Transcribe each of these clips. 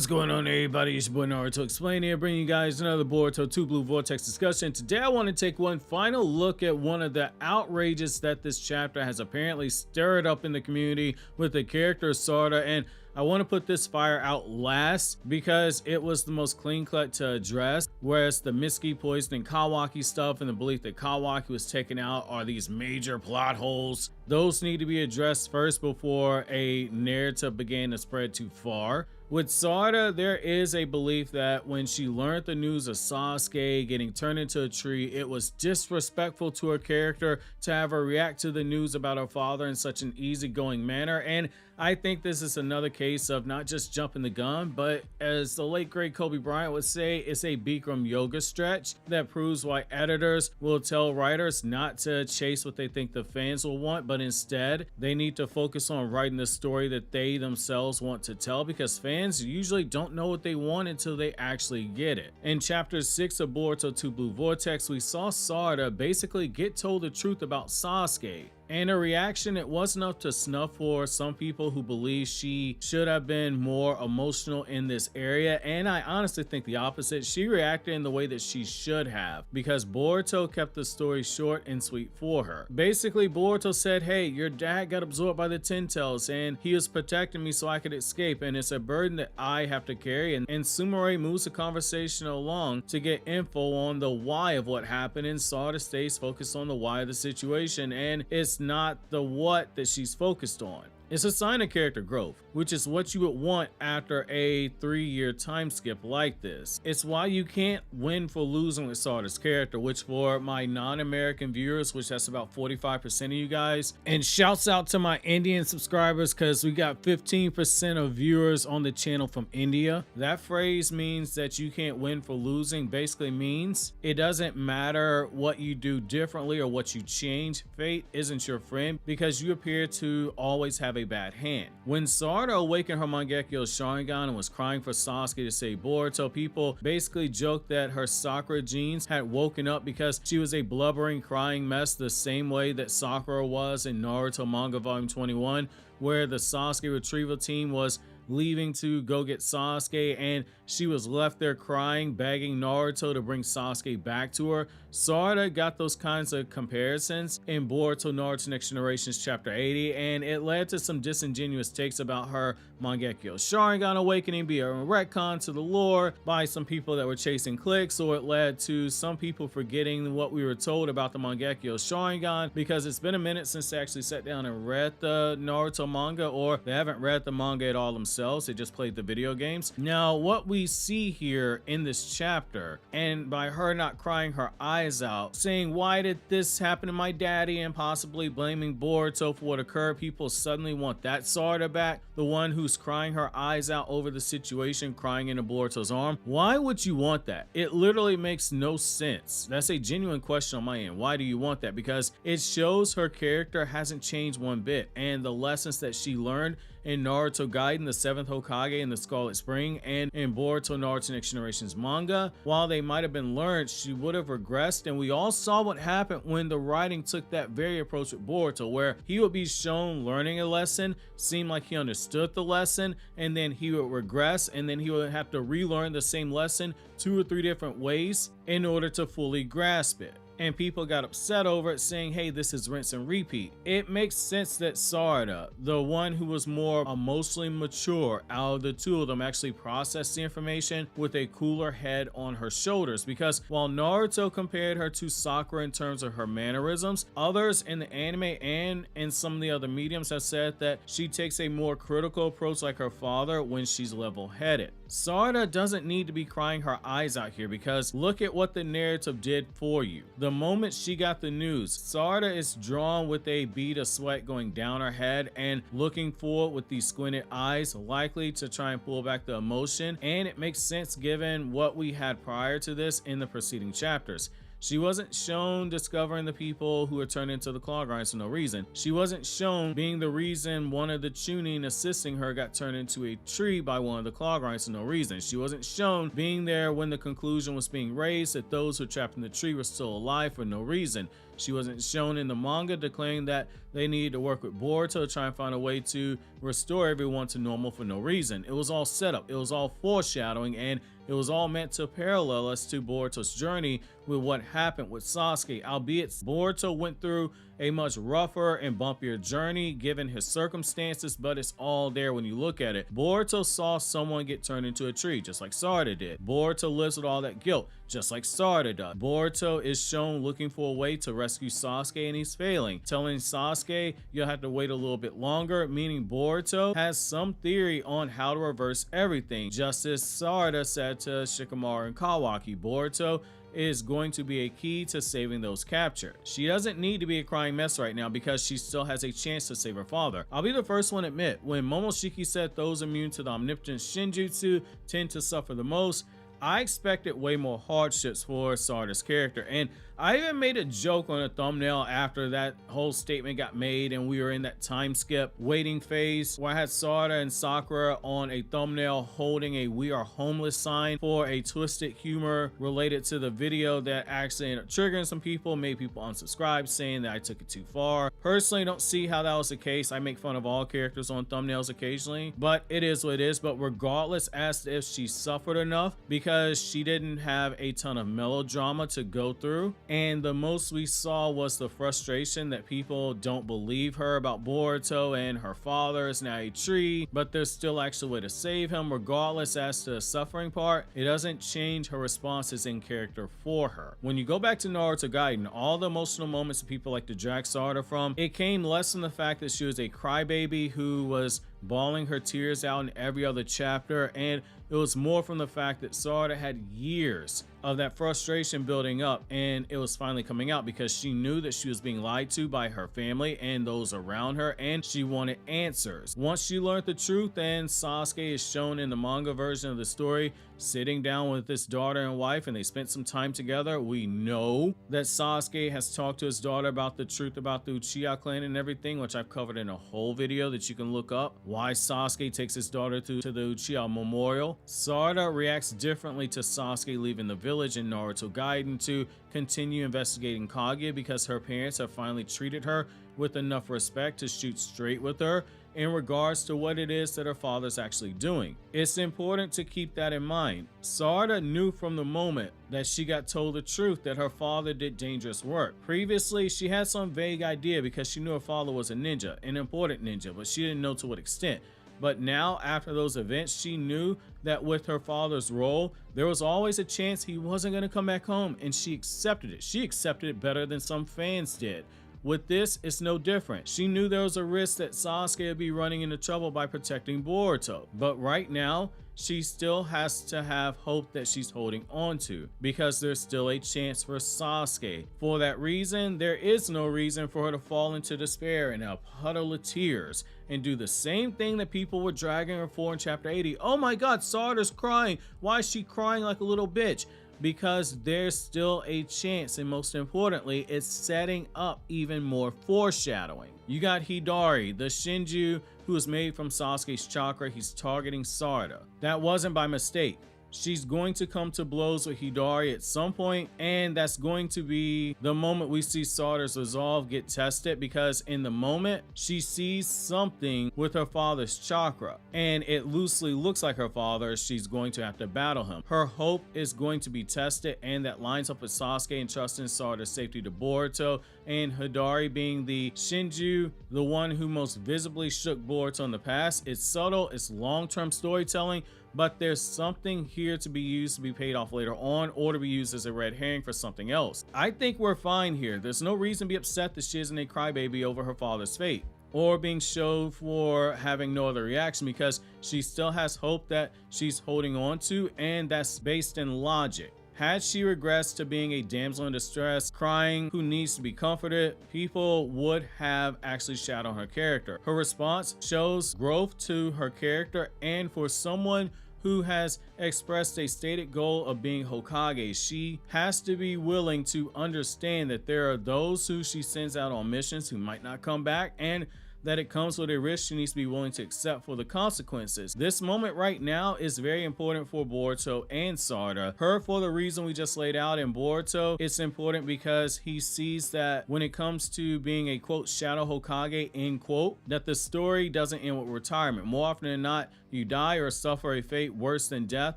What's going on, everybody? It's your boy Naruto Explain here, bringing you guys another Boruto 2 Blue Vortex discussion. Today I want to take one final look at one of the outrages that this chapter has apparently stirred up in the community with the character Sarada, and I want to put this fire out last because it was the most clean cut to address, whereas the Mitsuki poisoning Kawaki stuff and the belief that Kawaki was taken out are these major plot holes. Those need to be addressed first before a narrative began to spread too far. With Sarada, there is a belief that when she learned the news of Sasuke getting turned into a tree, it was disrespectful to her character to have her react to the news about her father in such an easygoing manner. And I think this is another case of not just jumping the gun, but as the late great Kobe Bryant would say, it's a Bikram yoga stretch that proves why editors will tell writers not to chase what they think the fans will want, but instead they need to focus on writing the story that they themselves want to tell, because fans usually don't know what they want until they actually get it. In chapter 6 of Boruto 2 Blue Vortex, we saw Sarada basically get told the truth about Sasuke. And her reaction, it was enough to snuff for some people who believe she should have been more emotional in this area. And I honestly think the opposite. She reacted in the way that she should have, because Boruto kept the story short and sweet for her. Basically, Boruto said, hey, your dad got absorbed by the Ten Tails and he was protecting me so I could escape, and it's a burden that I have to carry. And Sumire moves the conversation along to get info on the why of what happened, and Sarada stays focused on the why of the situation, and it's not the what that she's focused on. It's a sign of character growth, which is what you would want after a 3-year time skip like this. It's why you can't win for losing with Sarada's character, which for my non-American viewers, which that's about 45% of you guys, and shouts out to my Indian subscribers because we got 15% of viewers on the channel from India. That phrase means that you can't win for losing. Basically means it doesn't matter what you do differently or what you change. Fate isn't your friend because you appear to always have a bad hand. When Sarada awakened her Mangekyo Sharingan and was crying for Sasuke to save Boruto, people basically joked that her Sakura genes had woken up because she was a blubbering, crying mess, the same way that Sakura was in Naruto manga volume 21, where the Sasuke retrieval team was leaving to go get Sasuke and she was left there crying, begging Naruto to bring Sasuke back to her. Sarada got those kinds of comparisons in Boruto Naruto Next Generations chapter 80, and it led to some disingenuous takes about her Mangekyo Sharingan awakening being a retcon to the lore by some people that were chasing clicks, or it led to some people forgetting what we were told about the Mangekyo Sharingan because it's been a minute since they actually sat down and read the Naruto manga, or they haven't read the manga at all themselves. They just played the video games. Now, what we see here in this chapter, and by her not crying her eyes out, saying, why did this happen to my daddy, and possibly blaming Boruto for what occurred, people suddenly want that Sarada back, the one who's crying her eyes out over the situation, crying into Boruto's arm. Why would you want that? It literally makes no sense. That's a genuine question on my end. Why do you want that? Because it shows her character hasn't changed one bit, and the lessons that she learned in Naruto Gaiden, the 7th Hokage, and the Scarlet Spring, and in Boruto Naruto Next Generations manga, while they might have been learned, she would have regressed. And we all saw what happened when the writing took that very approach with Boruto, where he would be shown learning a lesson, seem like he understood the lesson, and then he would regress, and then he would have to relearn the same lesson 2 or 3 different ways in order to fully grasp it. And people got upset over it, saying, hey, this is rinse and repeat. It makes sense that Sarada, the one who was more emotionally mature out of the two of them, actually processed the information with a cooler head on her shoulders, because while Naruto compared her to Sakura in terms of her mannerisms, others in the anime and in some of the other mediums have said that she takes a more critical approach like her father when she's level-headed. Sarada doesn't need to be crying her eyes out here, because look at what the narrative did for you. The moment she got the news, Sarada is drawn with a bead of sweat going down her head and looking forward with these squinted eyes, likely to try and pull back the emotion, and it makes sense given what we had prior to this in the preceding chapters. She wasn't shown discovering the people who were turned into the claw grinders for no reason. She wasn't shown being the reason one of the Chunin assisting her got turned into a tree by one of the claw grinders for no reason. She wasn't shown being there when the conclusion was being raised that those who were trapped in the tree were still alive for no reason. She wasn't shown in the manga declaring that they needed to work with Boruto to try and find a way to restore everyone to normal for no reason. It was all set up. It was all foreshadowing, and it was all meant to parallel us to Boruto's journey with what happened with Sasuke, albeit Boruto went through a much rougher and bumpier journey given his circumstances, but it's all there when you look at it. Boruto saw someone get turned into a tree, just like Sarada did. Boruto lives with all that guilt, just like Sarada does. Boruto is shown looking for a way to rescue Sasuke, and he's failing, telling Sasuke you'll have to wait a little bit longer, meaning Boruto has some theory on how to reverse everything, just as Sarada said to Shikamaru and Kawaki. Boruto is going to be a key to saving those captured. She doesn't need to be a crying mess right now because she still has a chance to save her father. I'll be the first one to admit, when Momoshiki said those immune to the omnipotent shinjutsu tend to suffer the most, I expected way more hardships for Sarada's character, and I even made a joke on a thumbnail after that whole statement got made and we were in that time skip waiting phase where I had Sarada and Sakura on a thumbnail holding a "We Are Homeless" sign for a twisted humor related to the video that actually ended up triggering some people, made people unsubscribe, saying that I took it too far. Personally, don't see how that was the case. I make fun of all characters on thumbnails occasionally, but it is what it is. But regardless, as if she suffered enough, because she didn't have a ton of melodrama to go through, and the most we saw was the frustration that people don't believe her about Boruto and her father is now a tree, but there's still actually a way to save him. Regardless as to the suffering part, it doesn't change her responses in character for her. When you go back to Naruto Gaiden, all the emotional moments that people like to drag Sarada from, it came less from the fact that she was a crybaby who was bawling her tears out in every other chapter, and it was more from the fact that Sarada had years of that frustration building up, and it was finally coming out because she knew that she was being lied to by her family and those around her, and she wanted answers. Once she learned the truth, and Sasuke is shown in the manga version of the story sitting down with his daughter and wife, and they spent some time together. We know that Sasuke has talked to his daughter about the truth about the Uchiha clan and everything, which I've covered in a whole video that you can look up. Why Sasuke takes his daughter to the Uchiha memorial. Sarada reacts differently to Sasuke leaving the village in Naruto Gaiden to continue investigating Kaguya because her parents have finally treated her with enough respect to shoot straight with her in regards to what it is that her father's actually doing. It's important to keep that in mind. Sarada knew from the moment that she got told the truth that her father did dangerous work. Previously, she had some vague idea because she knew her father was a ninja, an important ninja, but she didn't know to what extent. But now, after those events, she knew that with her father's role, there was always a chance he wasn't going to come back home, and she accepted it. She accepted it better than some fans did. With this, it's no different. She knew there was a risk that Sasuke would be running into trouble by protecting Boruto. But right now, she still has to have hope that she's holding on to, because there's still a chance for Sasuke. For that reason, there is no reason for her to fall into despair and a puddle of tears and do the same thing that people were dragging her for in chapter 80. Oh my god, Sarada's crying. Why is she crying like a little bitch? Because there's still a chance, and most importantly, it's setting up even more foreshadowing. You got Hidari, the shinjuu who is made from Sasuke's chakra. He's targeting Sarada. That wasn't by mistake. She's going to come to blows with Hidari at some point, and that's going to be the moment we see Sarada's resolve get tested, because in the moment she sees something with her father's chakra and it loosely looks like her father. She's going to have to battle him. Her hope is going to be tested, and that lines up with Sasuke and trusting Sarada's safety to Boruto, and Hidari being the shinjuu, the one who most visibly shook Boruto in the past. It's subtle, it's long-term storytelling, but there's something here to be used to be paid off later on, or to be used as a red herring for something else. I think we're fine here. There's no reason to be upset that she isn't a crybaby over her father's fate, or being shoved for having no other reaction, because she still has hope that she's holding on to, and that's based in logic. Had she regressed to being a damsel in distress, crying, who needs to be comforted, people would have actually shat on her character. Her response shows growth to her character, and for someone who has expressed a stated goal of being Hokage. She has to be willing to understand that there are those who she sends out on missions who might not come back, and that it comes with a risk she needs to be willing to accept for the consequences. This moment right now is very important for Boruto and Sarada. Her for the reason we just laid out. In Boruto, it's important because he sees that when it comes to being a quote shadow Hokage end quote, that the story doesn't end with retirement. More often than not, you die or suffer a fate worse than death,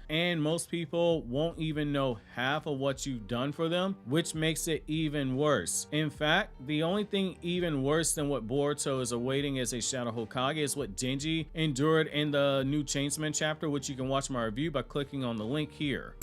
and most people won't even know half of what you've done for them, which makes it even worse. In fact, the only thing even worse than what Boruto is awaiting as a shadow Hokage is what Denji endured in the new Chainsman chapter, which you can watch my review by clicking on the link here.